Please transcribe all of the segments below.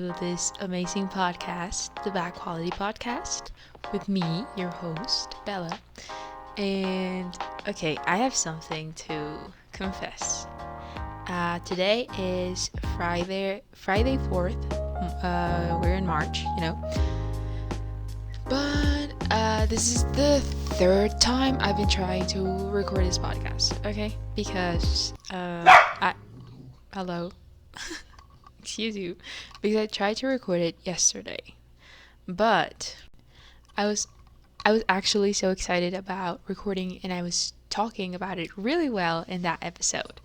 this amazing podcast, the Back Quality Podcast, with me, your host, Bella. And okay, I have something to confess. Today is Friday 4th. We're in March, But this is the third time I've been trying to record this podcast, okay? Because, hello. Excuse you, because I tried to record it yesterday, but I was I was actually so excited about recording, and I was talking about it really well in that episode,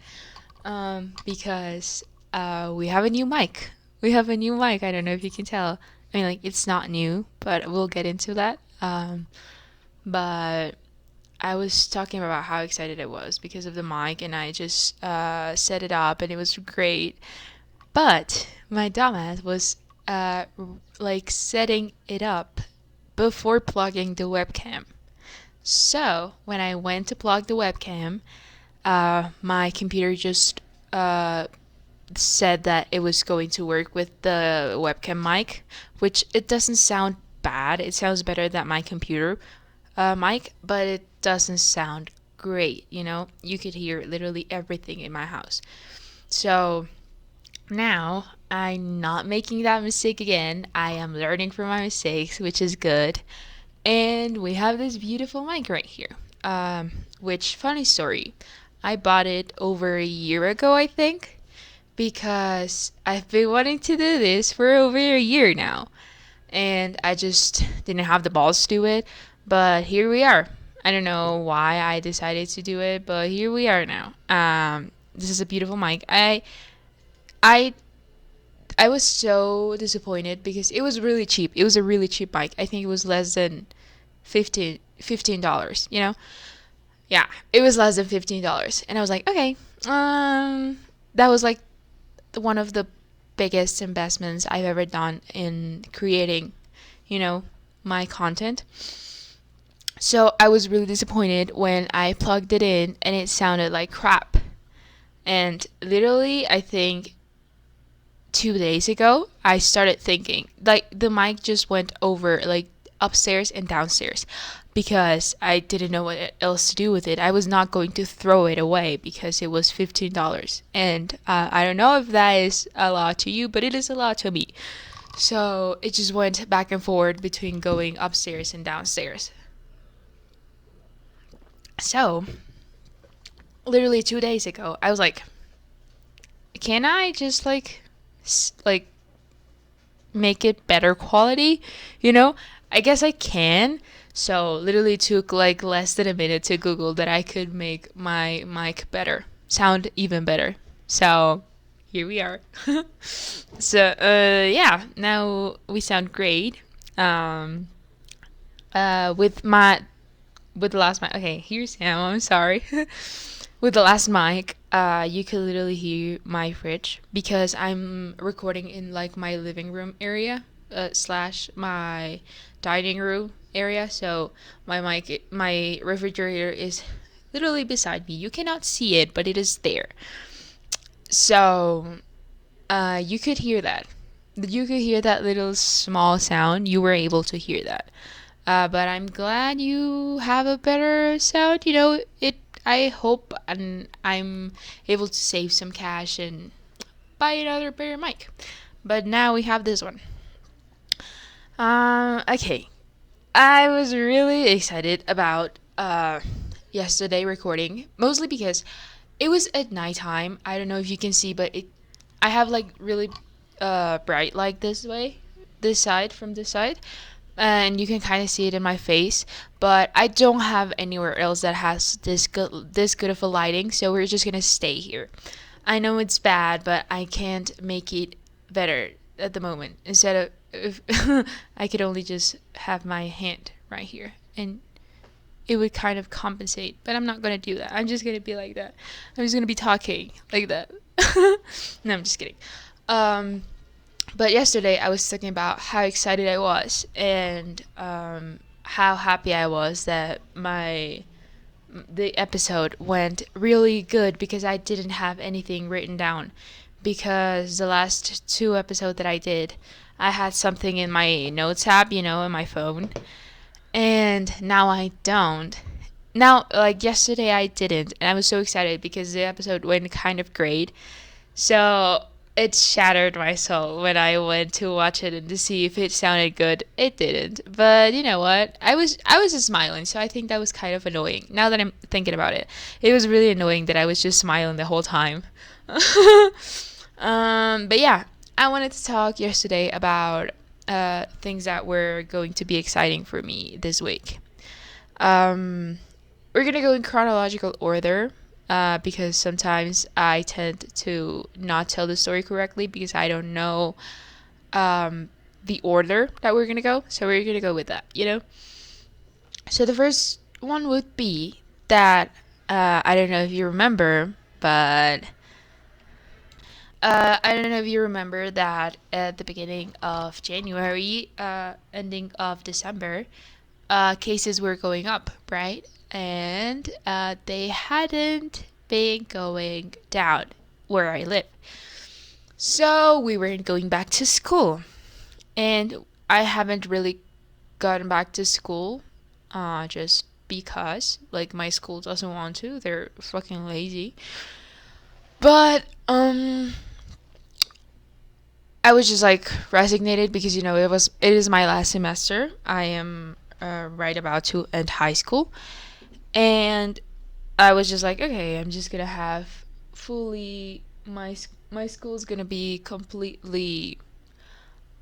because we have a new mic. We have a new mic. I don't know if you can tell. I mean, like, it's not new, but we'll get into that. But I was talking about how excited I was because of the mic, and I just set it up, and it was great. But my dumbass was setting it up before plugging the webcam. So when I went to plug the webcam, my computer just said that it was going to work with the webcam mic, which it doesn't sound bad. It sounds better than my computer mic, but it doesn't sound great. You could hear literally everything in my house. So now, I'm not making that mistake again. I am learning from my mistakes, which is good. And we have this beautiful mic right here. Which, funny story, I bought it over a year ago, I think, because I've been wanting to do this for over a year now. And I just didn't have the balls to do it. But here we are. I don't know why I decided to do it, but here we are now. This is a beautiful mic. I I was so disappointed because it was really cheap. It was a really cheap mic. I think it was less than $15, Yeah, it was less than $15. And I was like, okay, that was like one of the biggest investments I've ever done in creating, my content. So I was really disappointed when I plugged it in and it sounded like crap. And literally, I think 2 days ago, I started thinking, like, the mic just went over, like, upstairs and downstairs because I didn't know what else to do with it. I was not going to throw it away because it was $15. And I don't know if that is a lot to you, but it is a lot to me. So it just went back and forth between going upstairs and downstairs. So, literally 2 days ago, I was like, can I just, like make it better quality, I guess I can. So literally took like less than a minute to Google that I could make my mic better, sound even better. So here we are. So yeah, now we sound great. With the last mic. Okay, here's Sam. I'm sorry. With the last mic, you could literally hear my fridge because I'm recording in like my living room area slash my dining room area. So my refrigerator is literally beside me. You cannot see it, but it is there. So you could hear that. You could hear that little small sound. You were able to hear that. But I'm glad you have a better sound. I hope and I'm able to save some cash and buy another better mic. But now we have this one. Okay. I was really excited about yesterday recording, mostly because it was at nighttime. I don't know if you can see, but I have like really bright light this side from this side, and you can kind of see it in my face, but I don't have anywhere else that has this good of a lighting, so we're just gonna stay here. I know it's bad, but I can't make it better at the moment. Instead of if I could only just have my hand right here, and it would kind of compensate, but I'm not gonna do that. I'm just gonna be like that. I'm just gonna be talking like that. No, I'm just kidding. But yesterday I was thinking about how excited I was and how happy I was that the episode went really good because I didn't have anything written down because the last two episodes that I did, I had something in my notes app, in my phone, and now I don't. Now, like yesterday, I didn't, and I was so excited because the episode went kind of great. So it shattered my soul when I went to watch it and to see if it sounded good. It didn't, but you know what? I was just smiling, so I think that was kind of annoying. Now that I'm thinking about it, it was really annoying that I was just smiling the whole time. But yeah, I wanted to talk yesterday about things that were going to be exciting for me this week. Um, we're gonna go in chronological order because sometimes I tend to not tell the story correctly because I don't know the order that we're gonna go. So we're gonna go with that. So the first one would be that I don't know if you remember, but I don't know if you remember that at the beginning of January, ending of December, cases were going up, right? And they hadn't been going down where I live. So we weren't going back to school. And I haven't really gotten back to school just because, like, my school doesn't want to. They're fucking lazy. But, I was just like resignated because it is my last semester. I am right about to end high school, and I was just like, okay, I'm just gonna have fully my school's gonna be completely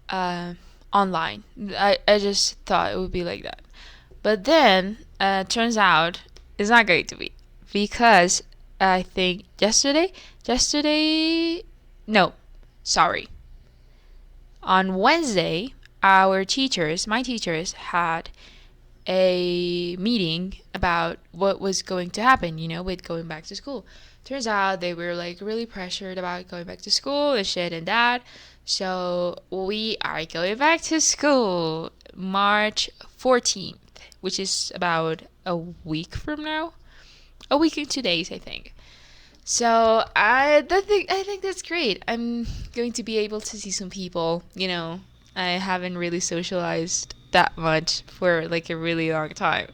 uh, online. I just thought it would be like that, but then turns out it's not going to be because I think yesterday, no, sorry, on Wednesday, my teachers had a meeting about what was going to happen, with going back to school. Turns out they were like really pressured about going back to school and shit and that. So we are going back to school March 14th, which is about a week from now. A week and 2 days, I think. So I think that's great. I'm going to be able to see some people. I haven't really socialized that much for like a really long time.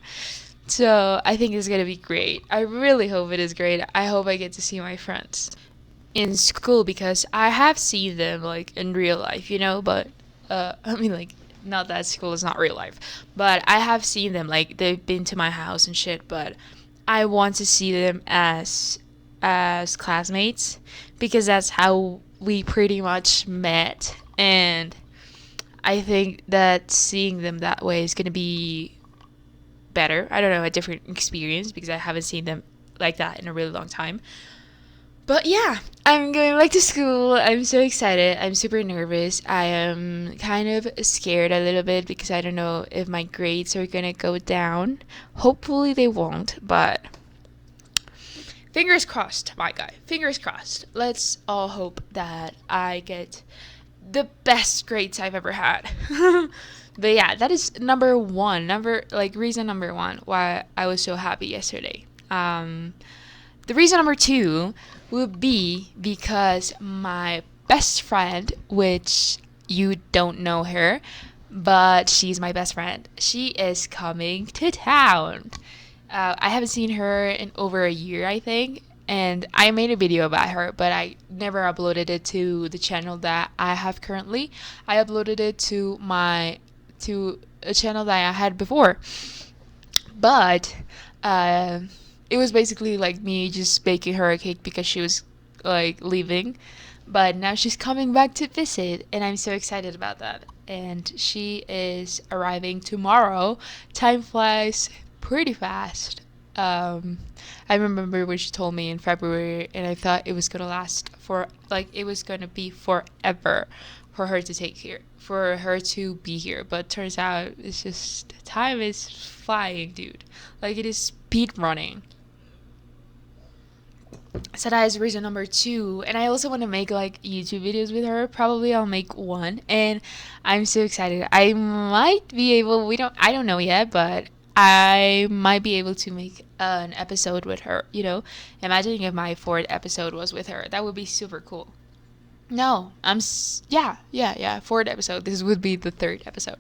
So I think it's gonna be great. I really hope it is great. I hope I get to see my friends in school because I have seen them like in real life, but I mean like not that school is not real life, but I have seen them like they've been to my house and shit, but I want to see them as classmates because that's how we pretty much met, and I think that seeing them that way is going to be better. I don't know, a different experience because I haven't seen them like that in a really long time. But yeah, I'm going back to school. I'm so excited. I'm super nervous. I am kind of scared a little bit because I don't know if my grades are going to go down. Hopefully they won't, but fingers crossed, my guy. Fingers crossed. Let's all hope that I get the best grades I've ever had. But yeah, that is reason number one why I was so happy yesterday. The reason number two would be because my best friend, which you don't know her, but she's my best friend, she is coming to town. I haven't seen her in over a year, I think, and I made a video about her, but I never uploaded it to the channel that I have currently. I uploaded it to a channel that I had before, but it was basically like me just baking her a cake because she was like leaving, but now she's coming back to visit, and I'm so excited about that. And she is arriving tomorrow. Time flies pretty fast. I remember when she told me in February, and I thought it was gonna last it was gonna be forever for her to be here. But turns out it's just time is flying, dude. Like it is speed running. So that is reason number two, and I also want to make like YouTube videos with her. Probably I'll make one, and I'm so excited. I might be able. I don't know yet, but I might be able to make an episode with her. Imagining if my fourth episode was with her, that would be super cool. No, yeah, fourth episode. This would be the third episode.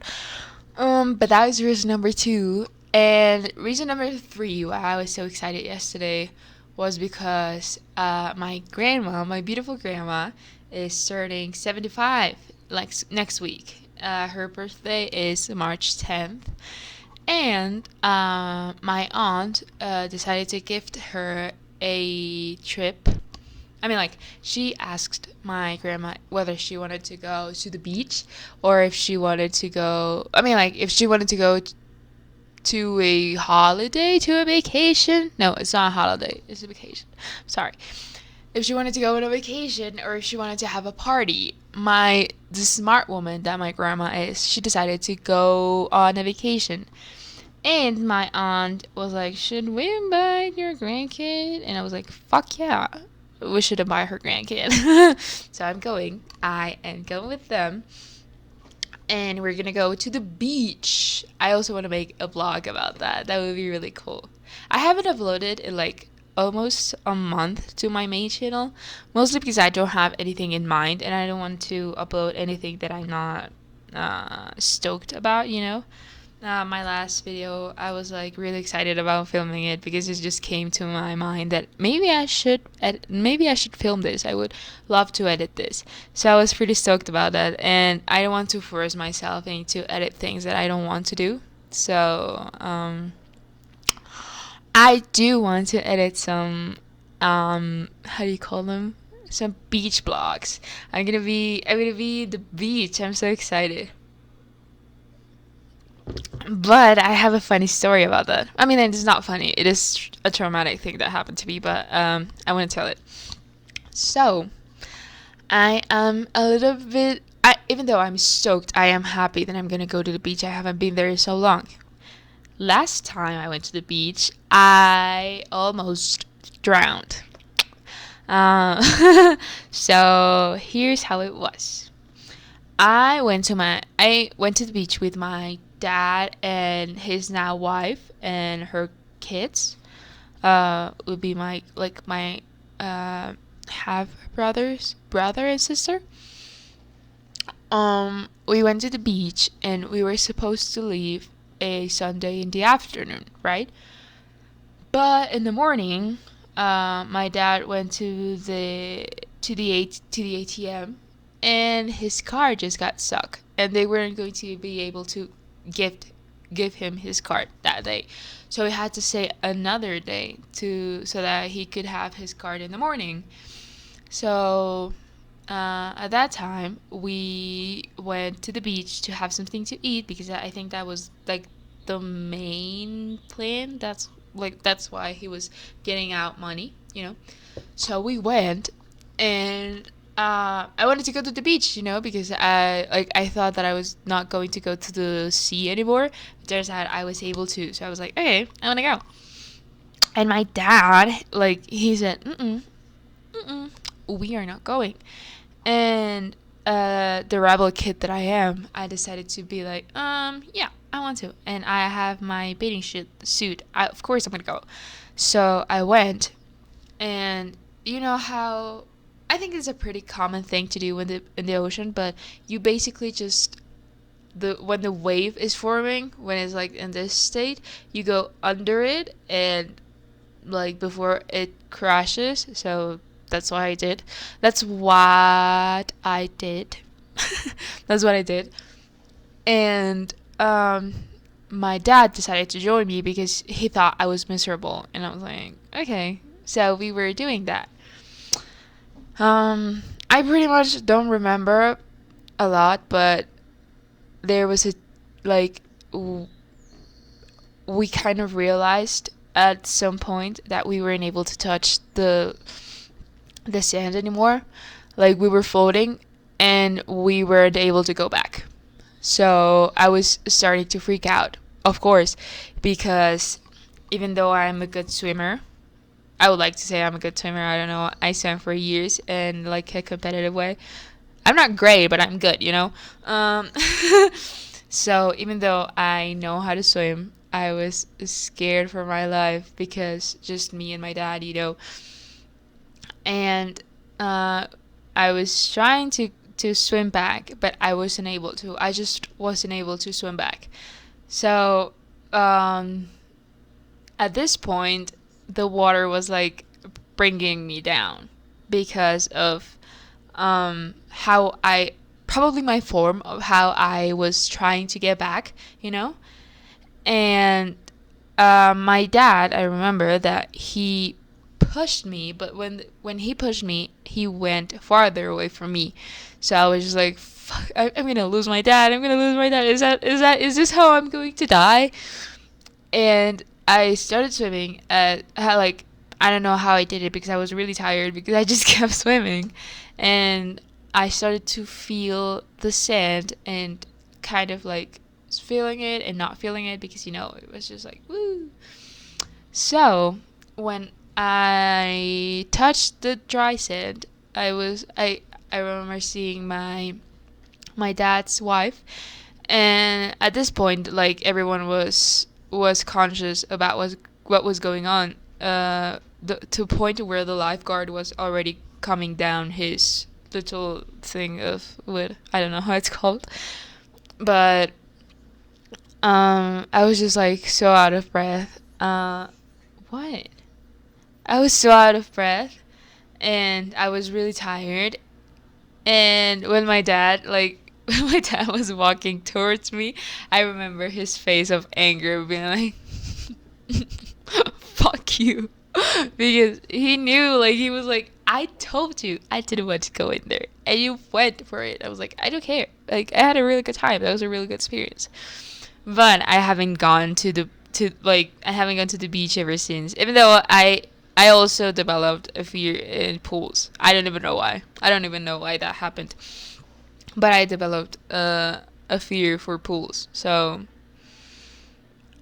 But that was reason number two. And reason number three why I was so excited yesterday was because my grandma, my beautiful grandma, is turning 75 like next week. Her birthday is March 10th. And my aunt decided to gift her a trip. I mean, like, she asked my grandma whether she wanted to go to the beach or if she wanted to go. I mean, like, if she wanted to go to a holiday, to a vacation. No, it's not a holiday, it's a vacation. Sorry. If she wanted to go on a vacation or if she wanted to have a party. The smart woman that my grandma is, she decided to go on a vacation. And my aunt was like, should we invite your grandkid? And I was like, fuck yeah. We should invite her grandkid. So I'm going. I am going with them. And we're gonna go to the beach. I also want to make a vlog about that. That would be really cool. I haven't uploaded in like almost a month to my main channel. Mostly because I don't have anything in mind and I don't want to upload anything that I'm not stoked about, you know? My last video, I was like really excited about filming it because it just came to my mind that maybe I should film this. I would love to edit this. So I was pretty stoked about that, and I don't want to force myself into edit things that I don't want to do. So I do want to edit some how do you call them? Some beach vlogs. I'm gonna be the beach. I'm so excited. But I have a funny story about that. I mean, it's not funny. It is a traumatic thing that happened to me, but I want to tell it. So, I am a little bit. Even though I'm stoked, I am happy that I'm gonna go to the beach. I haven't been there in so long. Last time I went to the beach, I almost drowned. So here's how it was. I went to the beach with my dad and his now wife and her kids. Would be my half brother and sister. We went to the beach and we were supposed to leave a Sunday in the afternoon, right? But in the morning, my dad went to the ATM, and his card just got stuck, and they weren't going to be able to give him his card that day, so he had to stay another day so that he could have his card in the morning. So at that time, we went to the beach to have something to eat because I think that was like the main plan. That's why he was getting out money, you know. So we went, and I wanted to go to the beach, you know, because I thought that I was not going to go to the sea anymore. But turns out I was able to, so I was like, okay, I want to go. And my dad, like, he said, we are not going. And the rebel kid that I am, I decided to be like, yeah, I want to. And I have my bathing suit. Of course I'm gonna go. So I went, and you know how I think it's a pretty common thing to do in the ocean, but you basically just when the wave is forming, when it's like in this state, you go under it and like before it crashes. So that's what I did. That's what I did. That's what I did. And my dad decided to join me because he thought I was miserable, and I was like, okay. So we were doing that. I pretty much don't remember a lot, but there was a like we kind of realized at some point that we weren't able to touch the sand anymore. Like we were floating and we weren't able to go back. So I was starting to freak out, of course, because even though I'm a good swimmer, I would like to say I'm a good swimmer. I don't know. I swam for years in like a competitive way. I'm not great, but I'm good, you know? So even though I know how to swim, I was scared for my life because just me and my dad, you know. And I I was trying to swim back, but I wasn't able to. I just wasn't able to swim back. So, at this point, the water was like bringing me down because of how I probably my form of how I was trying to get back, you know? And my dad, I remember that he pushed me, but when he pushed me, he went farther away from me. So I was just like, "Fuck! I'm gonna lose my dad. I'm gonna lose my dad. Is this how I'm going to die?" And I started swimming. Like I don't know how I did it because I was really tired because I just kept swimming, and I started to feel the sand and kind of like feeling it and not feeling it because it was just like woo. So when I touched the dry sand, I remember seeing my dad's wife, and at this point, like everyone was conscious about what was going on. To a point where the lifeguard was already coming down his little thing of wood. I don't know how it's called, but I was just like so out of breath. What? I was so out of breath, and I was really tired. And when my dad, like, when my dad was walking towards me, I remember his face of anger being like, fuck you. Because he knew, like, he was like, I told you I didn't want to go in there. And you went for it. I was like, I don't care. Like, I had a really good time. That was a really good experience. But I haven't gone to the beach ever since. Even though I also developed a fear in pools. I don't even know why. I don't even know why that happened. But I developed a fear for pools. So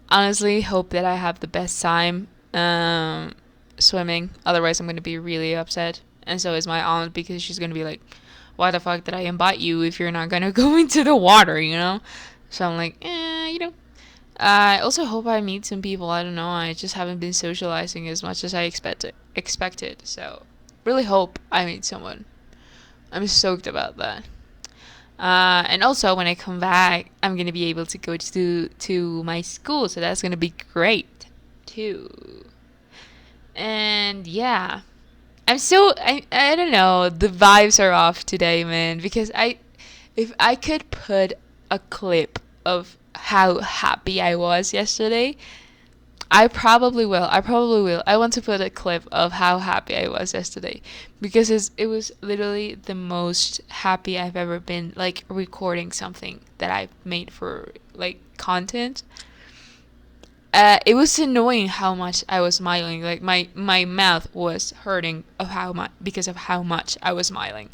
honestly, hope that I have the best time swimming. Otherwise, I'm going to be really upset. And so is my aunt because she's going to be like, why the fuck did I invite you if you're not going to go into the water, So I'm like, I also hope I meet some people. I don't know. I just haven't been socializing as much as I expected. So really hope I meet someone. I'm stoked about that. And also when I come back, I'm gonna be able to go to my school. So that's gonna be great too. And yeah, I don't know. The vibes are off today, man. Because if I could put a clip of how happy I was yesterday, I probably will. I want to put a clip of how happy I was yesterday because it was literally the most happy I've ever been, like recording something that I've made for like content. It was annoying how much I was smiling. Like my mouth was hurting of how much because of how much I was smiling,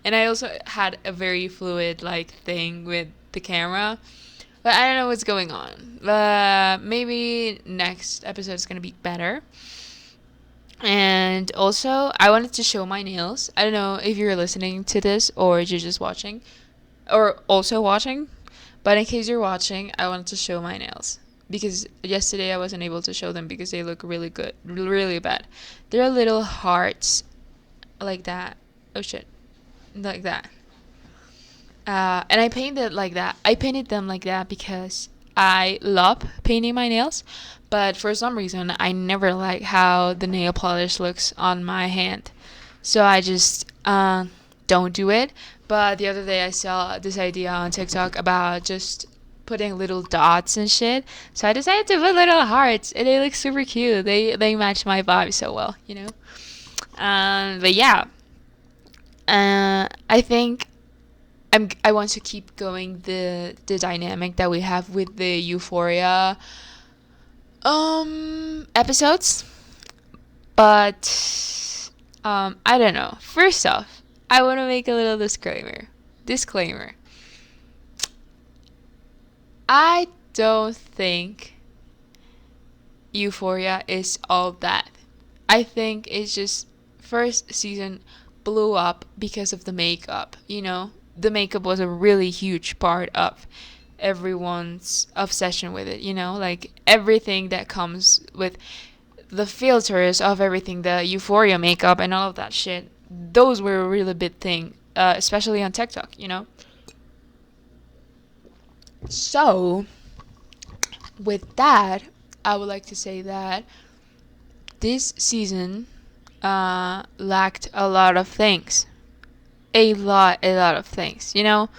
and I also had a very fluid like thing with the camera. But I don't know what's going on. Maybe next episode is gonna be better. And also, I wanted to show my nails. I don't know if you're listening to this or you're just watching, or also watching. But in case you're watching, I wanted to show my nails because yesterday I wasn't able to show them because they look really good, really bad. They're little hearts, like that. Oh shit, like that. And I painted like that. I painted them like that because I love painting my nails, but for some reason I never like how the nail polish looks on my hand, so I just don't do it. But the other day I saw this idea on TikTok about just putting little dots and shit, so I decided to put little hearts, and they look super cute. They match my vibe so well. But yeah, I think I want to keep going the dynamic that we have with the Euphoria episodes, but I don't know. First off, I want to make a little disclaimer. I don't think Euphoria is all that. I think it's just first season blew up because of the makeup. The makeup was a really huge part of everyone's obsession with it. Like everything that comes with the filters of everything, the Euphoria makeup and all of that shit. those were a really big thing, especially on TikTok, you know? So, with that, I would like to say that this season lacked a lot of things. A lot of things, you know?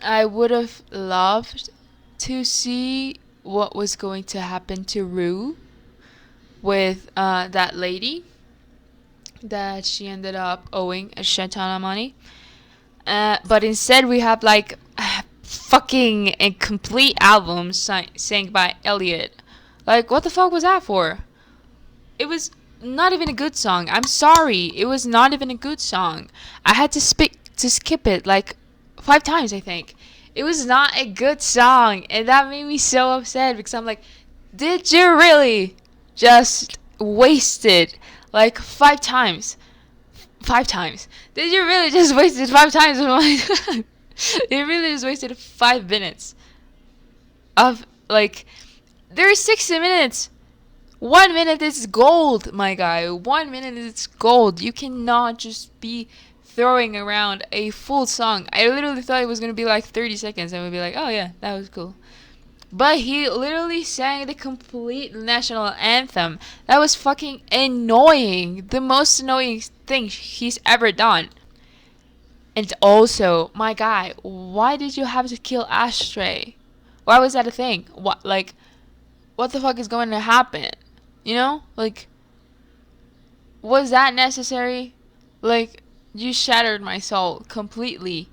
I would have loved to see what was going to happen to Rue with that lady that she ended up owing a shit ton of money. But instead, we have like fucking a complete album sang by Elliot. Like, what the fuck was that for? It was not even a good song. I'm sorry, it was not even a good song. I had to skip it like 5 times, I think. It was not a good song, and that made me so upset because I'm like, did you really just waste it like 5 times? 5 times. Did you really just waste it 5 times of my time? It really just wasted 5 minutes of like. There's 60 minutes. 1 minute is gold, my guy. 1 minute is gold. You cannot just be throwing around a full song. I literally thought it was gonna be like 30 seconds and we'd be like, oh yeah, that was cool. But he literally sang the complete national anthem. That was fucking annoying. The most annoying thing he's ever done. And also, my guy, why did you have to kill Ashtray? Why was that a thing? What the fuck is going to happen? You know? Like, was that necessary? Like, you shattered my soul completely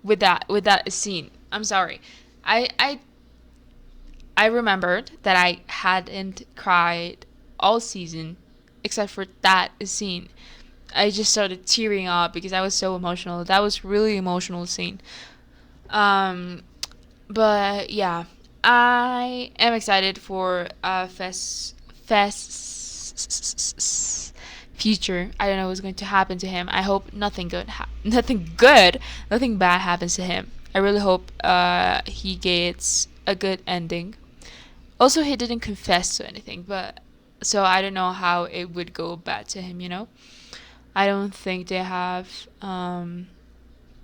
with that scene. I'm sorry. I remembered that I hadn't cried all season except for that scene. I just started tearing up because I was so emotional. That was really emotional scene. But yeah, I am excited for Fest future. I don't know what's going to happen to him. I hope nothing nothing bad happens to him. I really hope he gets a good ending. Also, he didn't confess to anything, but so I don't know how it would go bad to him. You know, I don't think they have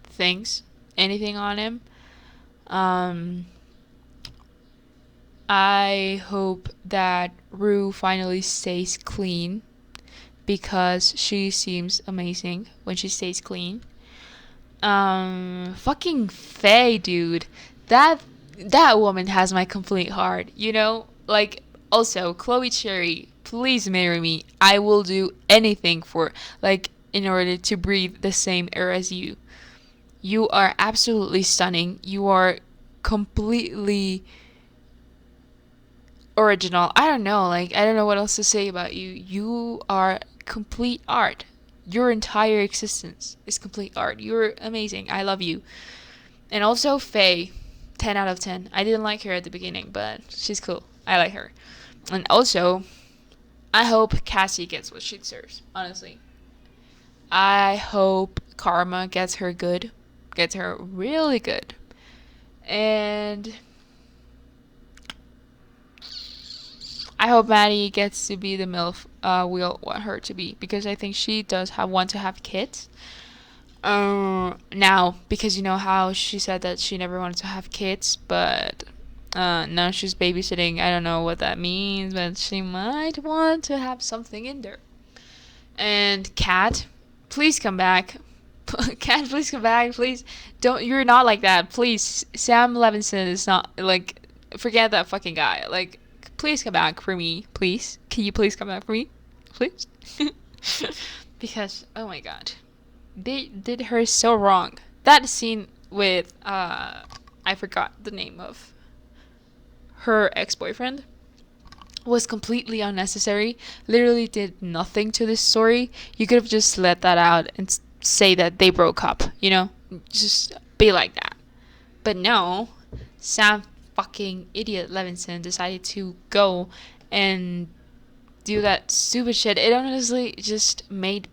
things anything on him. I hope that Rue finally stays clean because she seems amazing when she stays clean. Fucking Faye, dude. That woman has my complete heart, you know? Like, also, Chloe Cherry, please marry me. I will do anything in order to breathe the same air as you. You are absolutely stunning. You are completely original. I don't know, I don't know what else to say about you. You are complete art. Your entire existence is complete art. You're amazing. I love you. And also Faye, 10 out of 10. I didn't like her at the beginning, but she's cool. I like her. And also, I hope Cassie gets what she deserves, honestly. I hope Karma gets her good. Gets her really good. And I hope Maddie gets to be the MILF we all want her to be. Because I think she does want to have kids. Now, because you know how she said that she never wanted to have kids, but now she's babysitting. I don't know what that means, but she might want to have something in there. And Kat, please come back. Kat, please come back. Please don't. You're not like that. Please, Sam Levinson is not like. Forget that fucking guy. Like, please come back for me. Please, can you please come back for me, please? Because oh my god. They did her so wrong. That scene with I forgot the name of her ex-boyfriend was completely unnecessary. Literally did nothing to this story. You could have just let that out and say that they broke up, you know? Just be like that. But no, Sam fucking idiot Levinson decided to go and do that stupid shit. It honestly just made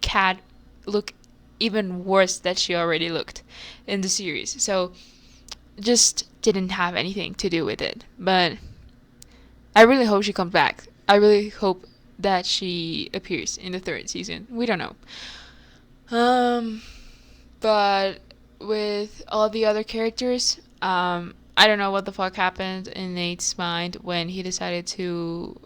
Kat look even worse that she already looked in the series. So just didn't have anything to do with it. But I really hope she comes back. I really hope that she appears in the third season. We don't know. Um, but with all the other characters, I don't know what the fuck happened in Nate's mind when he decided to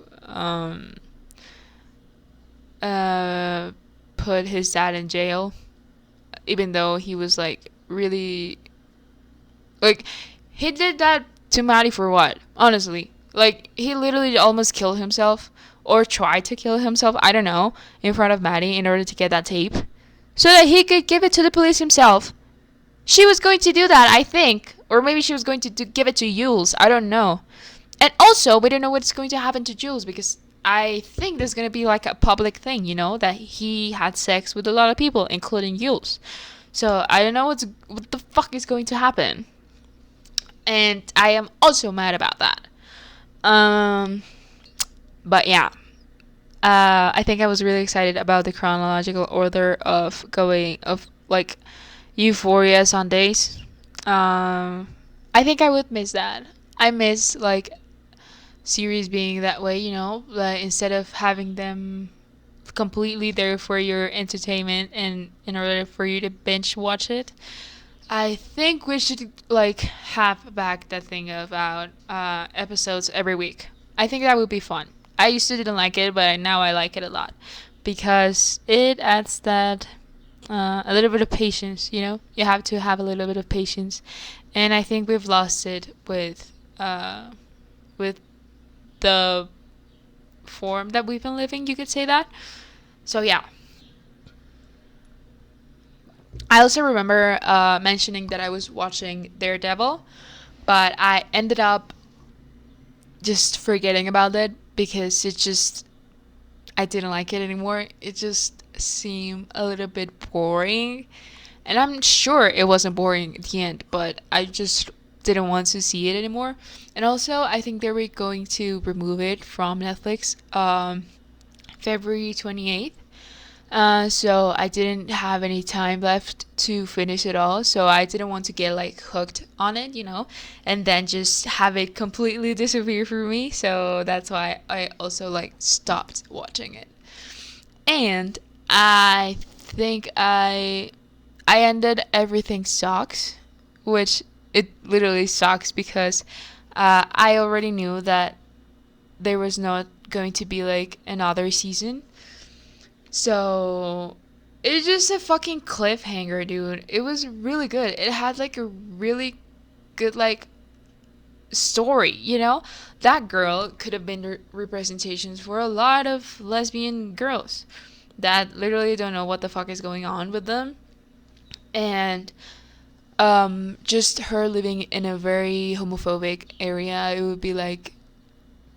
uh, put his dad in jail, even though he was like really like he did that to Maddie for what? Honestly, like he literally almost killed himself or tried to kill himself. I don't know, in front of Maddie in order to get that tape, so that he could give it to the police himself. She was going to do that, I think, or maybe she was going to give it to Jules. I don't know. And also, we don't know what's going to happen to Jules because I think there's going to be like a public thing, you know, that he had sex with a lot of people, including Jules. So I don't know what the fuck is going to happen. And I am also mad about that. Um, but yeah, I think I was really excited about the chronological order of going of like Euphoria Sundays. I think I would miss that. I miss like series being that way, you know, like instead of having them completely there for your entertainment and in order for you to binge watch it. I think we should like have back that thing about episodes every week. I think that would be fun. I used to didn't like it, but now I like it a lot because it adds that a little bit of patience. You know, you have to have a little bit of patience, and I think we've lost it with the form that we've been living. You could say that. So yeah, I also remember mentioning that I was watching Daredevil, but I ended up just forgetting about it because it just I didn't like it anymore. It just seemed a little bit boring. And I'm sure it wasn't boring at the end, but I just didn't want to see it anymore. And also, I think they were going to remove it from Netflix February 28th. So I didn't have any time left to finish it all, so I didn't want to get like hooked on it, you know, and then just have it completely disappear from me. So that's why I also like stopped watching it. And I think I ended Everything Sucks, which it literally sucks because I already knew that there was not going to be like another season. So it's just a fucking cliffhanger, dude. It was really good. It had like a really good like story, you know? That girl could have been representations for a lot of lesbian girls that literally don't know what the fuck is going on with them. And just her living in a very homophobic area, it would be like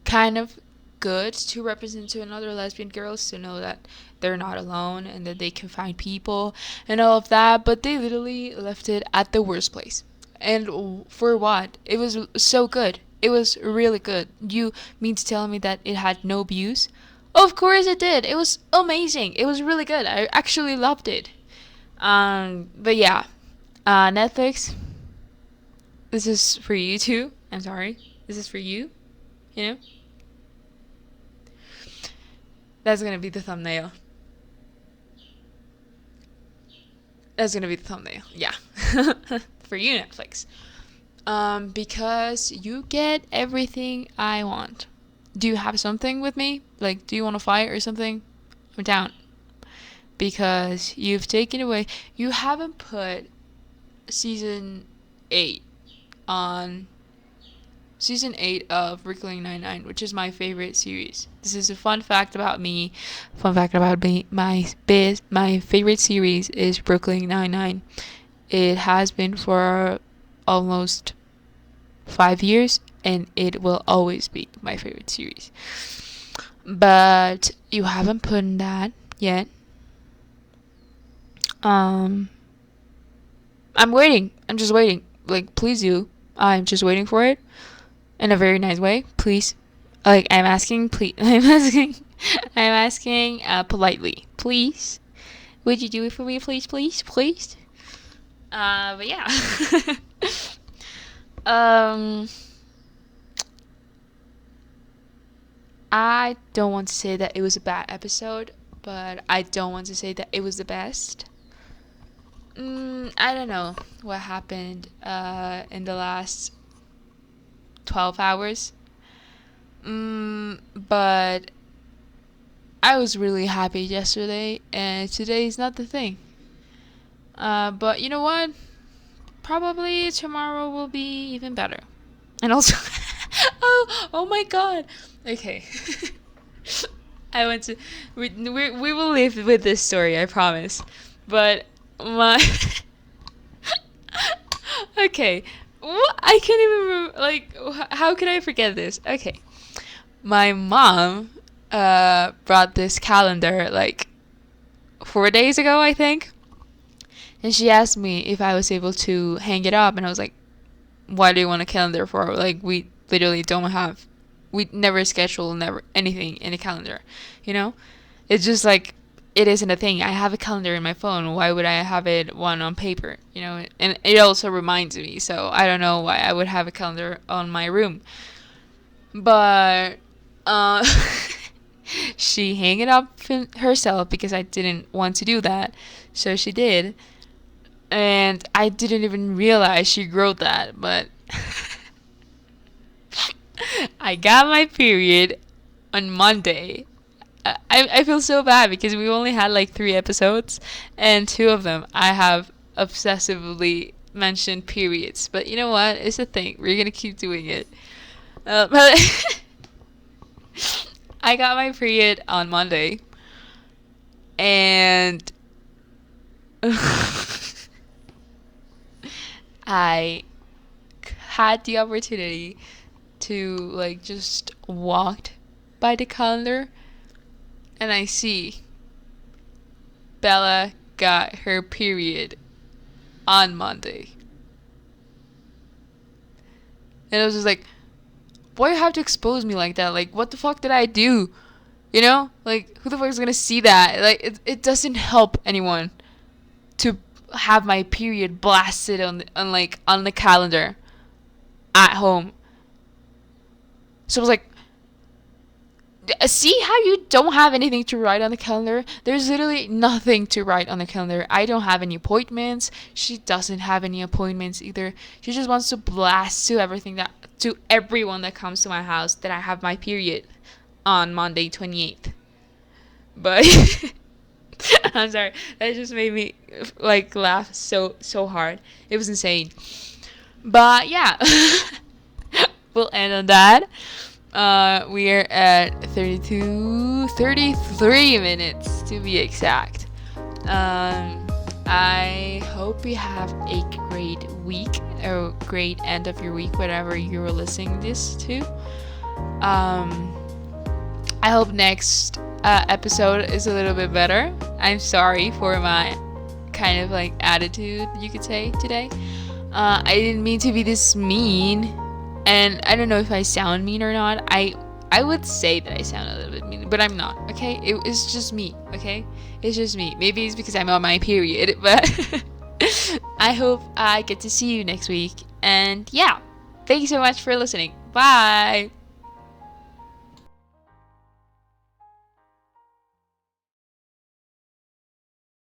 kind of good to represent to another lesbian girls to know that they're not alone and that they can find people and all of that, but they literally left it at the worst place. And for what? It was so good. It was really good. You mean to tell me that it had no views? Of course it did. It was amazing. It was really good. I actually loved it. But yeah, Netflix. This is for you too. I'm sorry. This is for you. You know. That's gonna be the thumbnail. That's gonna be the thumbnail. Yeah. For you, Netflix. Because you get everything I want. Do you have something with me? Like, do you want to fight or something? I'm down. Because you've taken away. You haven't put season 8 on season 8 of Brooklyn Nine-Nine, which is my favorite series. This is a fun fact about me. Fun fact about me. My favorite series is Brooklyn Nine-Nine. It has been for almost 5 years, and it will always be my favorite series. But you haven't put in that yet. I'm waiting. I'm just waiting. Like, please do. I'm just waiting for it in a very nice way. Please. Like, I'm asking, please. I'm asking politely. Please. Would you do it for me, please, please, please? But yeah. I don't want to say that it was a bad episode, but I don't want to say that it was the best. I don't know what happened in the last 12 hours. But I was really happy yesterday, and today is not the thing. But you know what? Probably tomorrow will be even better. And also, oh my god. Okay. I went to. We will live with this story, I promise. But my. Okay. What? I can't even remember. Like, how could I forget this? Okay. My mom brought this calendar like 4 days ago, I think. And she asked me if I was able to hang it up. And I was like, why do you want a calendar for? Like, we literally don't have. We never schedule, never anything in a calendar. You know? It's just like, it isn't a thing. I have a calendar in my phone. Why would I have one on paper? You know? And it also reminds me. So I don't know why I would have a calendar on my room. But she hung it up herself because I didn't want to do that. So she did. And I didn't even realize she wrote that, but I got my period on Monday. I feel so bad because we only had like 3 episodes, and 2 of them I have obsessively mentioned periods. But you know what? It's a thing. We're gonna keep doing it. But I got my period on Monday, and I had the opportunity to like just walk by the calendar, and I see Bella got her period on Monday. And I was just like, why you have to expose me like that? Like, what the fuck did I do? You know? Like, who the fuck is gonna see that? Like, it doesn't help anyone to have my period blasted on the calendar at home. So I was like, see how you don't have anything to write on the calendar? There's literally nothing to write on the calendar. I don't have any appointments. She doesn't have any appointments either. She just wants to blast to everyone that comes to my house that I have my period on Monday 28th. But I'm sorry, that just made me like laugh so hard. It was insane. But yeah, we'll end on that. We are at 33 minutes to be exact. I hope you have a great week, or great end of your week, whatever you're listening this to. I hope next episode is a little bit better. I'm sorry for my kind of like attitude, you could say, today. I didn't mean to be this mean. And I don't know if I sound mean or not. I would say that I sound a little bit mean, but I'm not, okay? It's just me, okay? It's just me. Maybe it's because I'm on my period, but I hope I get to see you next week. And yeah, thank you so much for listening. Bye!